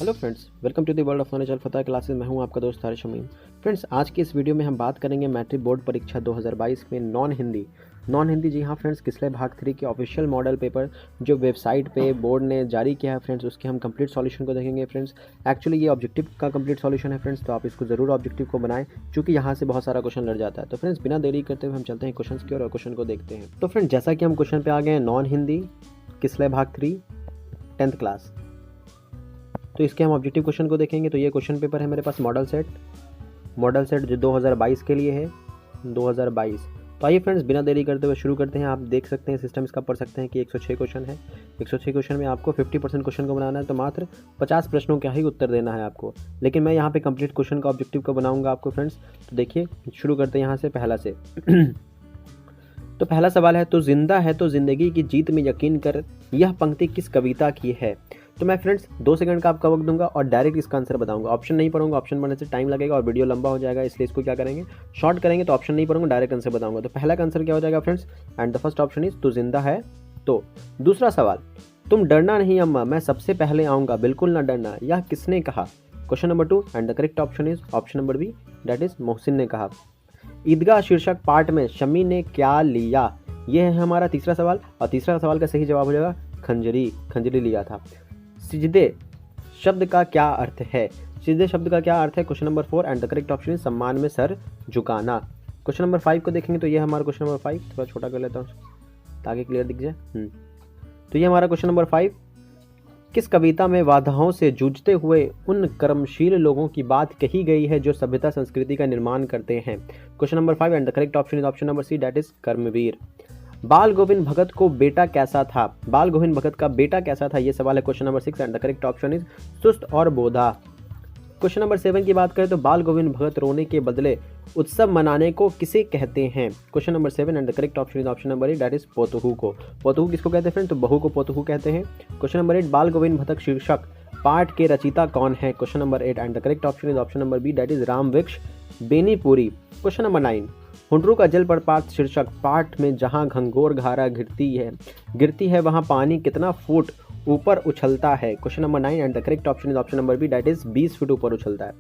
Hello friends, welcome to the world of knowledge अल्फता classes. मैं हूं आपका दोस्त हारिश अमीन। फ्रेंड्स, आज की इस वीडियो में हम बात करेंगे मैट्रिक बोर्ड परीक्षा 2022 में नॉन हिंदी जी हाँ फ्रेंड्स, किसले भाग 3 के ऑफिशियल मॉडल पेपर जो वेबसाइट पे बोर्ड ने जारी किया है फ्रेंड्स, उसके हम कंप्लीट सॉल्यूशन को देखेंगे फ्रेंड्स। एक्चुअली ये ऑब्जेक्टिव का कंप्लीट सॉल्यूशन है फ्रेंड्स, तो आप इसको ज़रूर ऑब्जेक्टिव को बनाएं क्योंकि यहाँ से बहुत सारा क्वेश्चन लड़ जाता है। तो फ्रेंड्स, बिना देरी करते हुए हम चलते हैं क्वेश्चन की और क्वेश्चन को देखते हैं। तो फ्रेंड्स, जैसा कि हम क्वेश्चन पे आ गए हैं, नॉन हिंदी किसले भाग 3 10th क्लास, तो इसके हम ऑब्जेक्टिव क्वेश्चन को देखेंगे। तो ये क्वेश्चन पेपर है मेरे पास मॉडल सेट जो 2022 के लिए है, 2022। तो आइए फ्रेंड्स, बिना देरी करते हुए शुरू करते हैं। आप देख सकते हैं सिस्टम इसका पढ़ सकते हैं कि 106 क्वेश्चन है। 106 क्वेश्चन में आपको 50% क्वेश्चन को बनाना है, तो मात्र 50 प्रश्नों का ही उत्तर देना है आपको। लेकिन मैं यहाँ पे कंप्लीट क्वेश्चन का ऑब्जेक्टिव को बनाऊंगा आपको फ्रेंड्स। तो देखिए, शुरू करते हैं यहाँ से पहला से। तो पहला सवाल है, तो जिंदा है तो जिंदगी की जीत में यकीन कर, यह पंक्ति किस कविता की है। तो मैं फ्रेंड्स 2 सेकंड का आपका वक्त दूंगा और डायरेक्ट इसका आंसर बताऊंगा। ऑप्शन नहीं पढ़ूंगा, ऑप्शन पढ़ने से टाइम लगेगा और वीडियो लंबा हो जाएगा, इसलिए इसको क्या करेंगे, शॉर्ट करेंगे। तो ऑप्शन नहीं पढ़ूंगा, डायरेक्ट आंसर बताऊंगा। तो पहला का आंसर क्या हो जाएगा friends, and the first option is तो जिंदा है। तो दूसरा सवाल, तुम डरना नहीं अम्मा, मैं सबसे पहले आऊँगा, बिल्कुल ना डरना, यह किसने कहा। Question number 2 and the correct option is option number B, that is Mohsin ने कहा। ईदगाह शीर्षक पाठ में शमी ने क्या लिया, यह है हमारा तीसरा सवाल। और तीसरा सवाल का सही जवाब हो जाएगा खंजरी लिया था। सिजदे शब्द का क्या अर्थ है, सिजदे शब्द का क्या अर्थ है। Question number 4 and the correct option is सम्मान में सर झुकाना। क्वेश्चन नंबर 5 को देखेंगे तो ये हमारा क्वेश्चन नंबर 5, थोड़ा छोटा कर लेता हूँ ताकि क्लियर दिख जाए। तो ये हमारा क्वेश्चन नंबर 5, किस कविता में बाधाओं से जूझते हुए उन कर्मशील लोगों की बात कही गई है जो सभ्यता संस्कृति का निर्माण करते हैं। Question number 5 and the correct option is option number C, that is Karmaveer. Bal Govind भगत को बेटा कैसा था, बाल गोविंद भगत का बेटा कैसा था, ये सवाल है। Question number 6 and the correct option is सुस्त और बोधा। क्वेश्चन नंबर 7 की बात करें तो बाल गोविंद भगत रोने के बदले उत्सव मनाने को किसे कहते हैं। Question number 7 and the correct option is option number 8, that is पोतहू को। पोतहू किसको कहते हैं फ्रेंड, तो बहू को पोतहू कहते हैं। क्वेश्चन नंबर 8, बाल गोविंद भगत शीर्षक पाठ के रचयिता कौन है। Question number 8 and the correct option is option number B, that is Ram Vriksh Benipuri. Question number 9, Hundru का जल प्रपात शीर्षक पाठ में जहां घंघोर घारा गिरती है वहां पानी कितना फुट ऊपर उछलता है। Question number 9 and the correct option is option number B, that is 20 feet ऊपर उछलता है।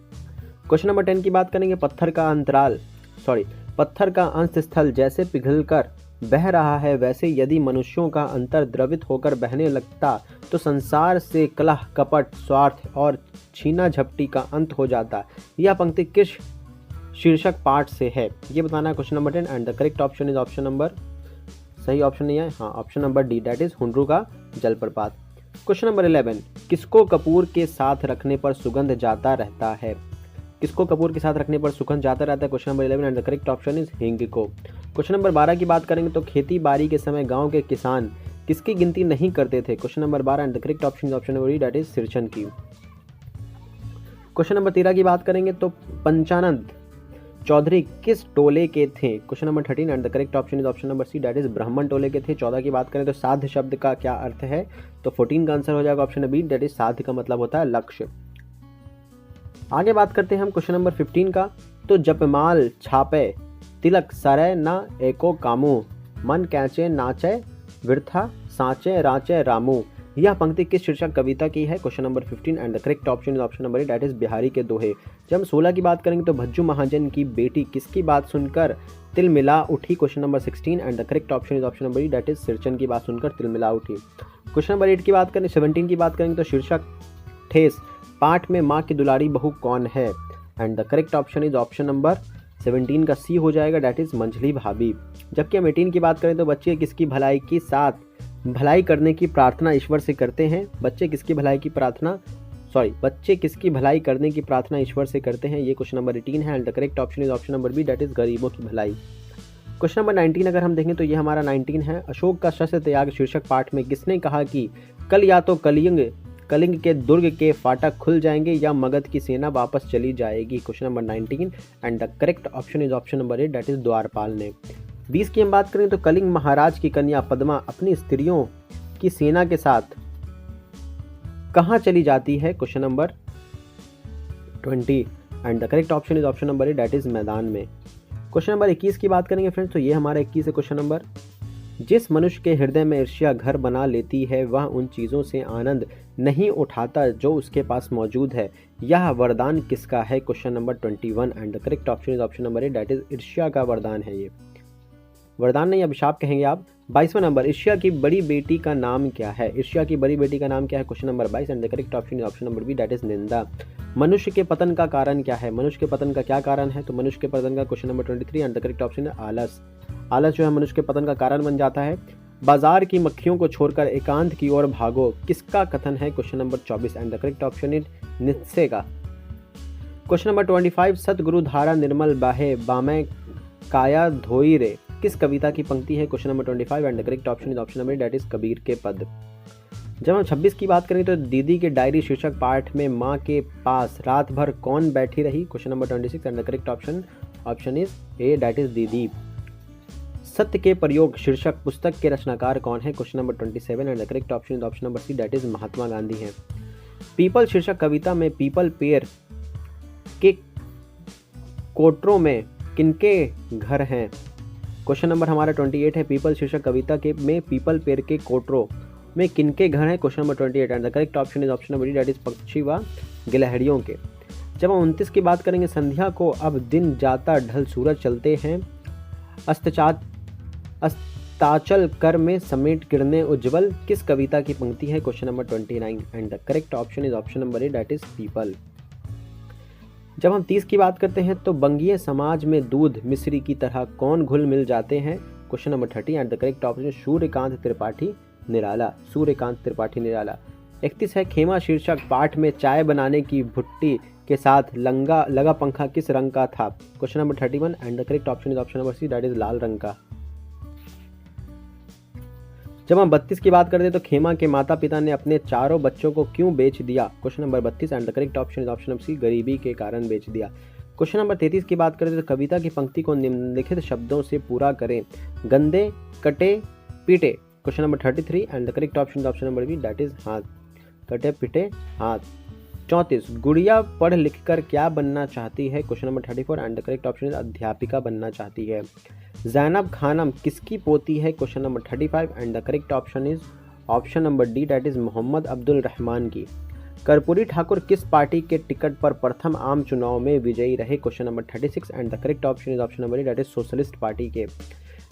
क्वेश्चन नंबर 10 की बात करेंगे, पत्थर का अंश स्थल जैसे पिघलकर बह रहा है, वैसे यदि मनुष्यों का अंतर द्रवित होकर बहने लगता तो संसार से कलह कपट स्वार्थ और छीना झपटी का अंत हो जाता। यह पंक्ति किस शीर्षक पाठ से है, ये बताना है। Question number 10 and the correct option is option number, सही ऑप्शन नहीं है, हाँ option number D, that is Hundru का जलप्रपात। क्वेश्चन नंबर 11, किसको कपूर के साथ रखने पर सुगंध जाता रहता है, किसको कपूर के साथ रखने पर सुगंध जाता रहता है। Question number 11 and the correct option is हींग को। क्वेश्चन नंबर 12 की बात करेंगे तो खेती बाड़ी के समय गांव के किसान किसकी गिनती नहीं करते थे। Question number 12 and the correct option is option number D, that is Sirchan की। क्वेश्चन नंबर 13 की बात करेंगे तो पंचानंद चौधरी किस टोले के थे। Question number 13 and the correct option is option number C, that is ब्राह्मण टोले के थे। 14 की बात करें तो साध शब्द का क्या अर्थ है, तो 14 का आंसर हो जाएगा ऑप्शन बी, दैट इज साध का मतलब होता है लक्ष्य। आगे बात करते हैं हम क्वेश्चन नंबर 15 का, तो जपमाल छापे तिलक सरै न एको कामू, मन कैचे नाचे वृथा साचे राचे रामू, यह पंक्ति किस शीर्षक कविता की है। Question number 15 and the correct option is option number A, that is Bihari के दोहे। जब हम 16 की बात करेंगे तो भज्जू महाजन की बेटी किसकी बात सुनकर तिल मिला उठी। Question number 16 and the correct option is option number E, that is Sirchan की बात सुनकर तिल मिला उठी। क्वेश्चन नंबर 8 की बात करें 17 की बात करेंगे तो शीर्षक ठेस पाठ में माँ की दुलारी बहू कौन है, and the correct option is option number 17 का सी हो जाएगा, दैट इज मंझली भाभी। जबकि हम 18 की बात करें तो बच्चे किसकी भलाई करने की प्रार्थना ईश्वर से करते हैं। बच्चे किसकी भलाई करने की प्रार्थना ईश्वर से करते हैं, ये क्वेश्चन नंबर 18 है and the correct option is option number B, that is गरीबों की भलाई। क्वेश्चन नंबर 19 अगर हम देखें तो ये हमारा 19 है, अशोक का शस्त्र त्याग शीर्षक पाठ में किसने कहा कि कल या तो कलिंग के दुर्ग के फाटक खुल जाएंगे या मगध की सेना वापस चली जाएगी। Question number 19 and the correct option is option number A, that is द्वारपाल ने। 20 की हम बात करें तो कलिंग महाराज की कन्या पद्मा अपनी स्त्रियों की सेना के साथ कहां चली जाती है। Question number 20 and the correct option is option number A, that is मैदान में। क्वेश्चन नंबर 21 की बात करेंगे फ्रेंड्स, तो ये हमारा 21 है क्वेश्चन नंबर। जिस मनुष्य के हृदय में ईर्ष्या घर बना लेती है वह उन चीज़ों से आनंद नहीं उठाता जो उसके पास मौजूद है। यह वरदान किसका है? Question number 21 and the correct option is option number A, that is ईर्ष्या का वरदान है ये। वरदान नहीं अभिशाप कहेंगे आप। 22वां नंबर, ईर्ष्या की बड़ी बेटी का नाम क्या है? ईर्ष्या की बड़ी बेटी का नाम क्या है? Question number 22 and the correct option is option number B, that is निंदा। मनुष्य के पतन का कारण क्या है? मनुष्य के पतन का क्या कारण है? तो मनुष्य के पतन का question number 23 and the correct option है आलस। आलस जो है मनुष्य के पतन का कारण बन जाता है। बाजार की मक्खियों को छोड़कर एकांत की ओर भागो, किसका कथन है? Question number 24 and the correct option is Nietzsche का। क्वेश्चन नंबर 25, सतगुरु धारा निर्मल बाहे बामै काया धोई रे, किस कविता की पंक्ति है? Question number 25 and the correct option is option number that is Kabir के पद। जब हम 26 की बात करें तो दीदी की डायरी शीर्षक पाठ में माँ के पास रात भर कौन बैठी रही? Question number 26 and the correct option is a, that is दीदी। सत्य के प्रयोग शीर्षक पुस्तक के रचनाकार कौन है? Question number 27 and the correct option is option number C, that is Mahatma Gandhi है। पीपल शीर्षक कविता में पीपल पेड़ के कोटरों में किनके घर हैं? क्वेश्चन नंबर हमारा 28 है, पीपल शीर्षक कविता के में पीपल पेड़ के कोटरों में किनके घर हैं? Question number 28 and the correct option is option number D, that is पक्षी व गिलहरियों के। जब हम 29 की बात करेंगे, संध्या को अब दिन जाता ढल सूरज चलते हैं, अस्ताचल कर में समेट किरणें उज्जवल, किस कविता की पंक्ति है? Question number 29 and the correct option is option number A, that is people. जब हम 30 की बात करते हैं तो बंगीय समाज में दूध मिश्री की तरह कौन घुल मिल जाते हैं? Question number 30 and the correct option Suryakant Tripathi Nirala, Suryakant Tripathi Nirala. 31 है, खेमा शीर्षक पाठ में चाय बनाने की भुट्टी के साथ लगा पंखा किस रंग का था? Question number 31 and the correct option is option number C, that is लाल रंग का। जब हम 32 की बात करते हैं तो खेमा के माता पिता ने अपने चारों बच्चों को क्यों बेच दिया? Question number 32 and the correct option is option number C, गरीबी के कारण बेच दिया। क्वेश्चन नंबर 33 की बात करते हैं तो कविता की पंक्ति को निम्नलिखित शब्दों से पूरा करें, गंदे कटे पीटे। Question number 33 and the correct option is option number B, that is हाथ, कटे पीटे हाथ। 34, गुड़िया पढ़ लिख कर क्या बनना चाहती है? Question number 34 and the correct option is अध्यापिका बनना चाहती है। ज़ैनब खानम किसकी पोती है? Question number 35 and the correct option is option number D, that is Mohammad Abdul Rahman की। कर्पूरी ठाकुर किस पार्टी के टिकट पर प्रथम आम चुनाव में विजयी रहे? Question number 36 and the correct option is option number D, that is socialist party के।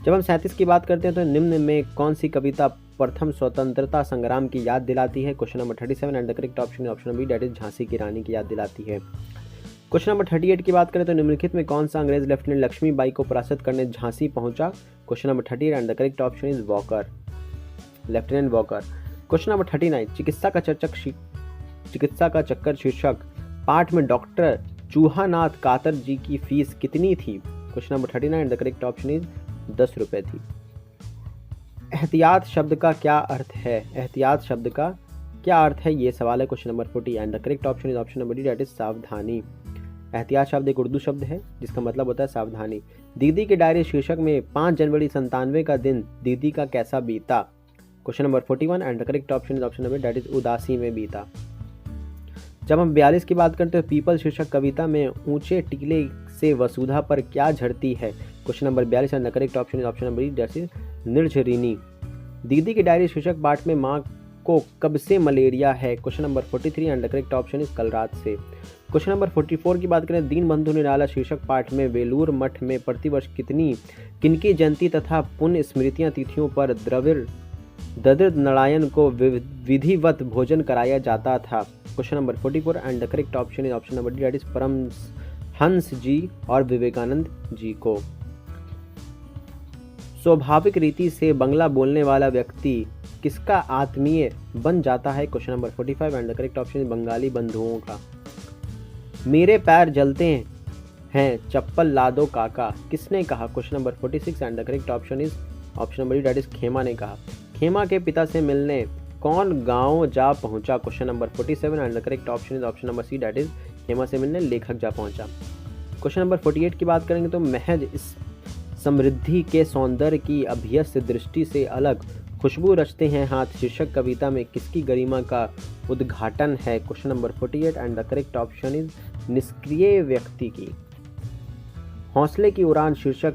जब हम 37 की बात करते हैं तो निम्न में कौन सी कविता प्रथम स्वतंत्रता संग्राम की याद दिलाती है? Question number 37 and the correct option option B, that is Jhansi की रानी की याद दिलाती है। क्वेश्चन नंबर 38 की बात करें तो निम्नलिखित में कौन सा अंग्रेज लेफ्टिनेंट लक्ष्मीबाई को परास्त करने झांसी पहुंचा? Question number 38 and the correct option is walker, lieutenant walker. Question number 39, चिकित्सा का चक्कर शीर्षक पाठ में डॉक्टर चूहानाथ कातर जी की फीस कितनी थी? Question number 39 the correct option is 10 रुपये थी। एहतियात शब्द का क्या अर्थ है? एहतियात शब्द का क्या अर्थ है, ये सवाल है। Question number 40 and the correct option is option number D, that is सावधानी। एहतियात शब्द एक उर्दू शब्द है जिसका मतलब होता है सावधानी। दीदी की डायरी शीर्षक में 5 जनवरी 97 का दिन दीदी का कैसा बीता? Question number 41 and the correct option is option number that is उदासी में बीता। जब हम 42 की बात करते हैं, पीपल शीर्षक कविता में ऊंचे टीले से वसुधा पर क्या झड़ती है? Question number 42 and the correct option is option number that is Nirjharini. दीदी की डायरी शीर्षक पाठ में माँ को कब से मलेरिया है? Question number 43 and the correct option is कल रात से। क्वेश्चन नंबर 44 की बात करें, दीन बंधु निराला शीर्षक पाठ में वेलूर मठ में प्रतिवर्ष किनकी जयंती तथा पुण्य स्मृतियां तिथियों पर दरिद्र नारायण को विधिवत भोजन कराया जाता था? Question number 44 and the correct option is option number D, that is Param Hans जी और विवेकानंद जी को। स्वाभाविक रीति से बंगला बोलने वाला व्यक्ति किसका आत्मीय बन जाता है? Question number 45 and the correct option is Bengali बंधुओं का। मेरे पैर जलते हैं चप्पल ला दो काका, किसने कहा? Question number 46 and the correct option is option number D, that is खेमा ने कहा। खेमा के पिता से मिलने कौन गांव जा पहुंचा? Question number 47 and the correct option is option number C, that is Khema से मिलने लेखक जा पहुंचा। क्वेश्चन नंबर 48 की बात करेंगे तो महज इस समृद्धि के सौंदर्य की अभ्यस्त दृष्टि से अलग खुशबू रचते हैं हाथ शीर्षक कविता में किसकी गरिमा का उद्घाटन है? Question number 48 and the correct option is निष्क्रिय व्यक्ति की। हौसले की उड़ान शीर्षक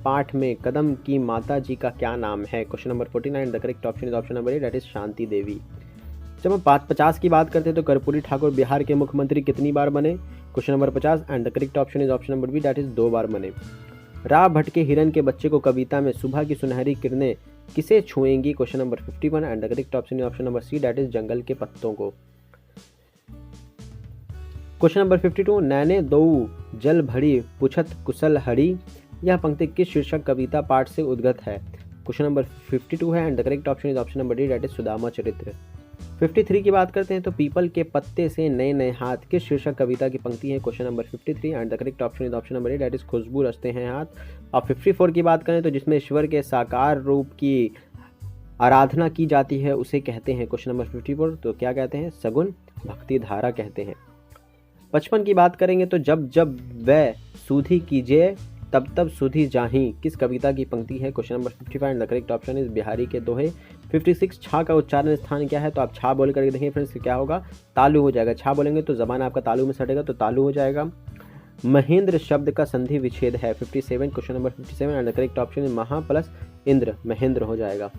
पाठ में कदम की माता जी का क्या नाम है? Question number 49 the correct option is option number A, that is Shanti Devi. जब हम 50 की बात करते हैं तो कर्पूरी ठाकुर बिहार के मुख्यमंत्री कितनी बार बने? Question number 50 and the correct option is option number B, that is 2 बार बने। राव भट्ट के हिरन के बच्चे को कविता में सुबह की सुनहरी किरणें किसे छुएंगी? Question number 51 and the correct option is option number C, that is जंगल के पत्तों को। क्वेश्चन नंबर 52 नैने दो जल भरी पुछत कुशल हरी, यह पंक्ति किस शीर्षक कविता पाठ से उद्गत है? क्वेश्चन नंबर 52 है and the correct option is option number D, that is Sudama चरित्र। 53 की बात करते हैं तो पीपल के पत्ते से नए नए हाथ किस शीर्षक कविता की पंक्ति है? Question number 53 and the correct option is option number A, that is खुशबू रचते हैं हाथ। और 54 की बात करें तो जिसमें ईश्वर के साकार रूप की आराधना की जाती है उसे कहते हैं? क्वेश्चन नंबर 54 तो क्या कहते हैं? सगुन भक्ति धारा कहते हैं। 55 की बात करेंगे तो जब जब वह सुधी कीजिए तब तब सुधी जाही किस कविता की पंक्ति है? Question number 55 and the correct option is Bihari के दोहे। 56 छा का उच्चारण स्थान क्या है? तो आप छा बोल करके देखिए फ्रेंड्स क्या होगा? तालु हो जाएगा। छा बोलेंगे तो जबान आपका तालु में सटेगा तो तालु हो जाएगा। महेंद्र शब्द का संधि विच्छेद है 57, question number 57 and the correct option is महा प्लस इंद्र, महेंद्र हो जाएगा।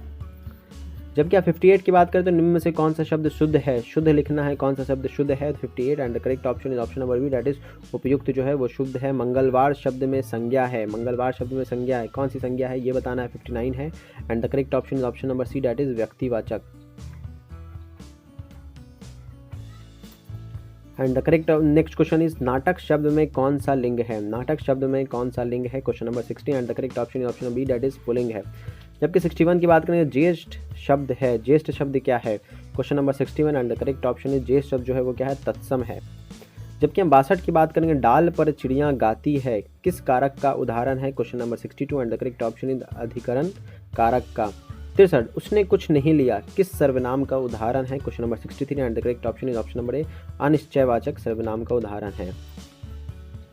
जबकि आप 58 की बात करें तो निम्न में से कौन सा शब्द शुद्ध है? शुद्ध लिखना है, कौन सा शब्द शुद्ध है? 58 and the correct option is option number B, that is उपयुक्त जो है वो शुद्ध है। मंगलवार शब्द में संज्ञा है, मंगलवार शब्द में संज्ञा है, कौन सी संज्ञा है ये बताना है। 59 है and the correct option is option number C, that is व्यक्तिवाचक। And the correct next question is नाटक शब्द में कौन सा लिंग है? नाटक शब्द में कौन सा लिंग है? Question number 60 and the correct option is option B, that is पुल्लिंग है। जबकि 61 की बात करें ज्येष्ठ शब्द है, ज्येष्ठ शब्द क्या है? Question number 61 and the correct option is ज्येष्ठ शब्द जो है वो क्या है? तत्सम है। जबकि हम 62 की बात करेंगे डाल पर चिड़िया गाती है किस कारक का उदाहरण है? Question number 62 and the correct option is अधिकरण कारक का। 63 उसने कुछ नहीं लिया किस सर्वनाम का उदाहरण है? Question number 63 and the correct option is option number A, अनिश्चयवाचक सर्वनाम का उदाहरण है।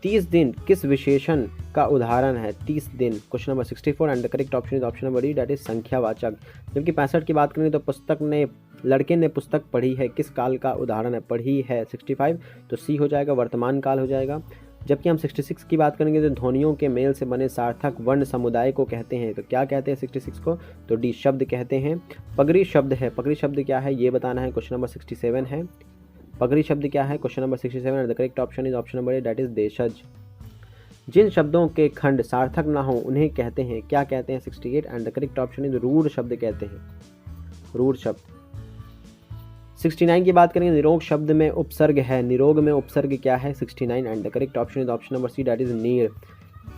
30 दिन किस विशेषण का उदाहरण है? 30 दिन, question number 64 and the correct option is option number D, that is संख्यावाचक। जबकि 65 की बात करें तो लड़के ने पुस्तक पढ़ी है किस काल का उदाहरण है? पढ़ी है 65 तो सी हो जाएगा, वर्तमान काल हो जाएगा। जबकि हम 66 की बात करेंगे तो ध्वनियों के मेल से बने सार्थक वर्ण समुदाय को कहते हैं, तो क्या कहते हैं 66 को? तो डी शब्द कहते हैं। पगड़ी शब्द है, पगड़ी शब्द क्या है ये बताना है, क्वेश्चन नंबर 67 है। पगड़ी शब्द क्या है? Question number 67 and the correct option is option number A, that is देशज। जिन शब्दों के खंड सार्थक ना हो उन्हें कहते हैं, क्या कहते हैं? 68 and the correct option is रूढ़ शब्द कहते हैं, रूढ़ शब्द। 69 की बात करेंगे निरोग शब्द में उपसर्ग है, निरोग में उपसर्ग क्या है? 69 and the correct option is option number C, that is नीर।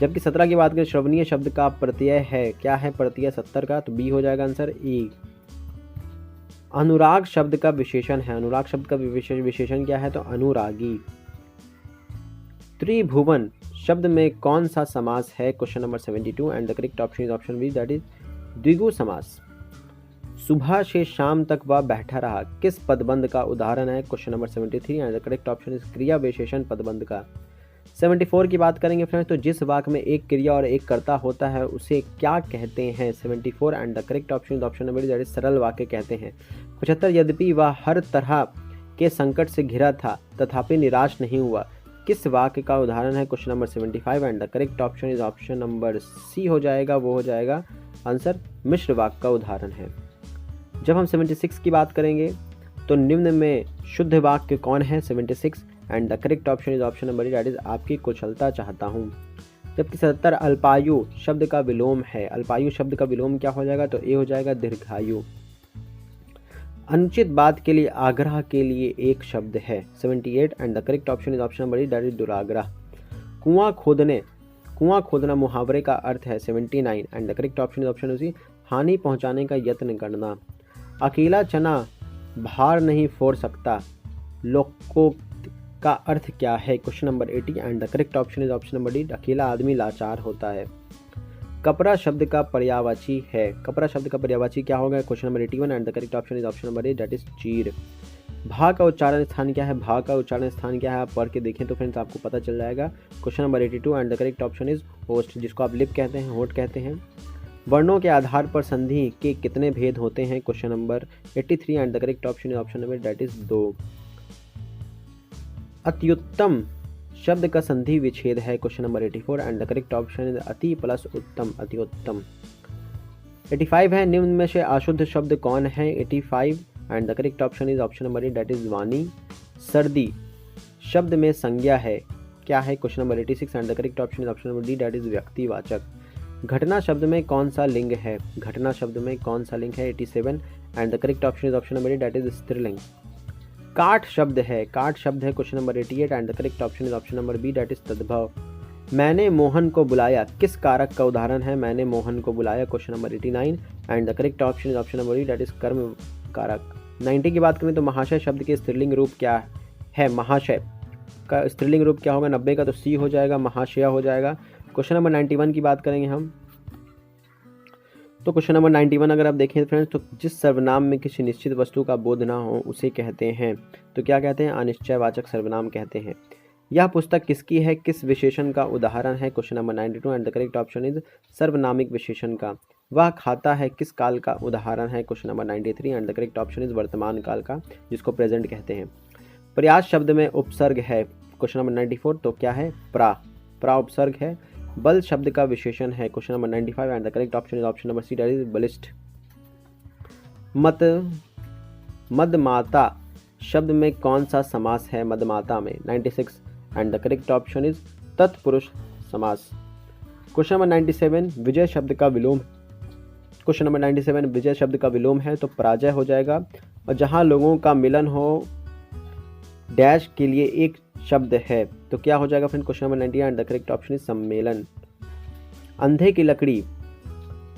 जबकि 17 की बात करें श्रवणीय शब्द का प्रत्यय है, क्या है प्रत्यय 70 का? तो बी हो जाएगा आंसर ई। अनुराग शब्द का विशेषण है, अनुराग शब्द का विशेषण क्या है? तो अनुरागी। त्रिभुवन शब्द में कौन सा समास है? Question number 72 and the correct option is option B, that is द्विगु समास। सुबह से शाम तक वह बैठा रहा किस पदबंध का उदाहरण है? Question number 73 and the correct option is क्रिया विशेषण पदबंध का। 74 की बात करेंगे फ्रेंड्स तो जिस वाक्य में एक क्रिया और एक कर्ता होता है उसे क्या कहते हैं? 74 and the correct option is option number D, that is सरल वाक्य कहते हैं। 75 यद्यपि वह हर तरह के संकट से घिरा था तथापि निराश नहीं हुआ किस वाक्य का उदाहरण है? Question number 75 and the correct option is option number C हो जाएगा, वो हो जाएगा आंसर मिश्र वाक्य का उदाहरण है। जब हम 76 की बात करेंगे तो निम्न में शुद्ध वाक्य कौन है? 76 and the correct option is option number D, that is आपकी कुशलता चाहता हूँ। जबकि 77 अल्पायु शब्द का विलोम है, अल्पायु शब्द का विलोम क्या हो जाएगा? तो ए हो जाएगा दीर्घायु। अनुचित बात के लिए आग्रह के लिए एक शब्द है 78 and the correct option is option number D, that is दुराग्रह। कुआं खोदना मुहावरे का अर्थ है 79 and the correct option is option उसी हानि पहुंचाने का यत्न करना। अकेला चना भार नहीं फोड़ सकता लोकोक्त का अर्थ क्या है? Question number 80 and the correct option is option number D, अकेला आदमी लाचार होता है। कपड़ा शब्द का पर्यायवाची है, कपड़ा शब्द का पर्यायवाची क्या होगा? Question number 81 and the correct option is option number A, that is चीर। भा का उच्चारण स्थान क्या है? भा का उच्चारण स्थान क्या है? आप पढ़ के देखें तो फ्रेंड्स आपको पता चल जाएगा। Question number 82 and the correct option is host, जिसको आप लिप कहते हैं, होठ कहते हैं। वर्णों के आधार पर संधि के कितने भेद होते हैं? Question number 83 and the correct option is option number that is 2। अत्युत्तम शब्द का संधि विच्छेद है? Question number 84 and the correct option is अति प्लस उत्तम, अति उत्तम। 85 है, निम्न में से अशुद्ध शब्द कौन है? 85 and the correct option is option number A that is वाणी। सर्दी शब्द में संज्ञा है, क्या है? Question number 86 and the correct option is option number D that is व्यक्तिवाचक। घटना शब्द में कौन सा लिंग है? घटना शब्द में कौन सा लिंग है? 87 and the correct option is option number A that is स्त्रीलिंग। काट शब्द है, काट शब्द है question number 88 and the correct option is option number B that is तद्भव। मैंने मोहन को बुलाया किस कारक का उदाहरण है? मैंने मोहन को बुलाया question number 89 and the correct option is option number B that is कर्म कारक। 90 की बात करें तो महाशय शब्द के स्त्रीलिंग रूप क्या है? महाशय का स्त्रीलिंग रूप क्या होगा? 90 का तो सी हो जाएगा, महाशया हो जाएगा। क्वेश्चन नंबर 91 की बात करेंगे हम, तो क्वेश्चन नंबर 91 अगर आप देखें फ्रेंड्स, तो जिस सर्वनाम में किसी निश्चित वस्तु का बोध ना हो उसे कहते हैं, तो क्या कहते हैं? अनिश्चयवाचक सर्वनाम कहते हैं। यह पुस्तक किसकी है? किस विशेषण का उदाहरण है? Question number 92 and the correct option is सर्वनामिक विशेषण का। वह खाता है किस काल का उदाहरण है? Question number 93 and the correct option is वर्तमान काल का, जिसको प्रेजेंट कहते हैं। प्रयास शब्द में उपसर्ग है? क्वेश्चन नंबर 94, तो क्या है? प्रा उपसर्ग है। बल शब्द का विशेषण है? Question number 95 and the correct option is option number C that is बलिष्ठ। मदमाता शब्द में कौन सा समास है? मदमाता में 96 and the correct option is तत्पुरुष समास। क्वेश्चन नंबर 97 विजय शब्द का विलोम। क्वेश्चन नंबर 97 विजय शब्द का विलोम है तो पराजय हो जाएगा, और जहां लोगों का मिलन हो डैश के लिए एक शब्द है तो क्या हो जाएगा friend? Question number 90 and the correct option is सम्मेलन। अंधे की लकड़ी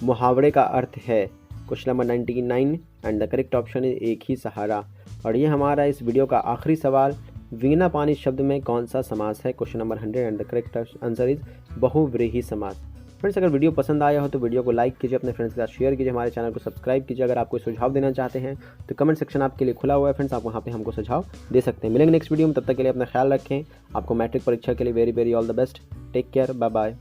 मुहावरे का अर्थ है? Question number 99 and the correct option is एक ही सहारा। और ये हमारा इस वीडियो का आखिरी सवाल, वीणा पानी शब्द में कौन सा समास है? Question number 100 and the correct answer is बहुव्रीहि समास। फ्रेंड्स अगर वीडियो पसंद आया हो तो वीडियो को लाइक कीजिए, अपने फ्रेंड्स के साथ शेयर कीजिए, हमारे चैनल को सब्सक्राइब कीजिए। अगर आप कोई सुझाव देना चाहते हैं तो कमेंट सेक्शन आपके लिए खुला हुआ है फ्रेंड्स, आप वहाँ पे हमको सुझाव दे सकते हैं। मिलेंगे नेक्स्ट वीडियो में, तब तक के लिए अपना ख्याल रखें। आपको मैट्रिक परीक्षा के लिए very very all the best. Take care, bye bye.